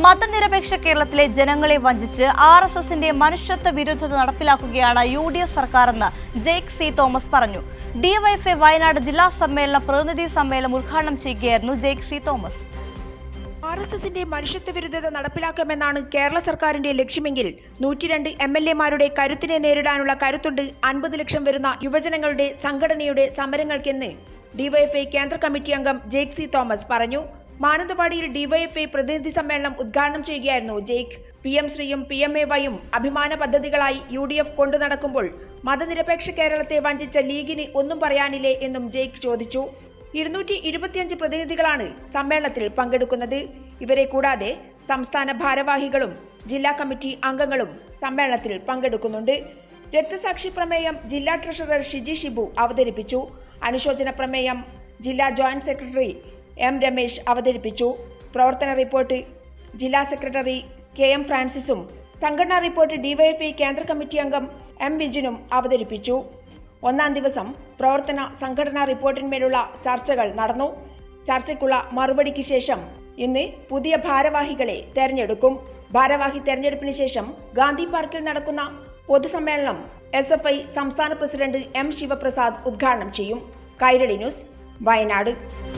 മതനിരപേക്ഷ കേരളത്തിലെ ജനങ്ങളെ വഞ്ചിച്ച് RSSന്റെ മനുഷ്യത്വ വിരുദ്ധത നടപ്പിലാക്കുകയാണ് UDF സർക്കാരെന്ന് ജേക്ക് സി തോമസ് പറഞ്ഞു. DYFI വയനാട് ജില്ലാ സമ്മേളന പ്രതിനിധി സമ്മേളനം ഉദ്ഘാടനം ചെയ്യുകയായിരുന്നു ജേക്ക് സി തോമസ്. RSSന്റെ മനുഷ്യത്വ വിരുദ്ധത നടപ്പിലാക്കാമെന്നാണ് കേരള സർക്കാരിന്റെ ലക്ഷ്യമെങ്കിൽ 102 MLAമാരുടെ കരുത്തിനെ നേരിടാനുള്ള കരുത്തുണ്ട് 50 ലക്ഷം വരുന്ന യുവജനങ്ങളുടെ സംഘടനയുടെ സമരങ്ങൾക്കെന്ന് DYFI കേന്ദ്ര കമ്മിറ്റി അംഗം ജേക്ക് സി തോമസ് പറഞ്ഞു. മാനന്തവാടിയിൽ DYFI പ്രതിനിധി സമ്മേളനം ഉദ്ഘാടനം ചെയ്യുകയായിരുന്നു ജേക്ക്. PM ശ്രീയും PMAYയും അഭിമാന പദ്ധതികളായി UDF കൊണ്ടു നടക്കുമ്പോൾ മതനിരപേക്ഷ കേരളത്തെ വഞ്ചിച്ച ലീഗിന് ഒന്നും പറയാനില്ലേ എന്നും ജേക്ക് ചോദിച്ചു. 225 പ്രതിനിധികളാണ് സമ്മേളനത്തിൽ പങ്കെടുക്കുന്നത്. ഇവരെ കൂടാതെ സംസ്ഥാന ഭാരവാഹികളും ജില്ലാ കമ്മിറ്റി അംഗങ്ങളും സമ്മേളനത്തിൽ പങ്കെടുക്കുന്നുണ്ട്. രക്തസാക്ഷി പ്രമേയം ജില്ലാ ട്രഷറർ ഷിജി ഷിബു അവതരിപ്പിച്ചു. അനുശോചന പ്രമേയം ജില്ലാ ജോയിന്റ് സെക്രട്ടറി M രമേശ് അവതരിപ്പിച്ചു. പ്രവർത്തന റിപ്പോർട്ട് ജില്ലാ സെക്രട്ടറി KM ഫ്രാൻസിസും സംഘടനാ റിപ്പോർട്ട് DYFI കേന്ദ്ര കമ്മിറ്റി അംഗം M വിജിനും അവതരിപ്പിച്ചു. ഒന്നാം ദിവസം പ്രവർത്തന സംഘടനാ റിപ്പോർട്ടിന്മേലുള്ള ചർച്ചകൾ നടന്നു. ചർച്ചയ്ക്കുള്ള മറുപടിക്ക് ശേഷം ഇന്ന് പുതിയ ഭാരവാഹികളെ തെരഞ്ഞെടുക്കും. ഭാരവാഹി തെരഞ്ഞെടുപ്പിന് ശേഷം ഗാന്ധി പാർക്കിൽ നടക്കുന്ന പൊതുസമ്മേളനം SFI സംസ്ഥാന പ്രസിഡന്റ് M ശിവപ്രസാദ് ഉദ്ഘാടനം ചെയ്യും. കൈരളി ന്യൂസ്, വയനാട്.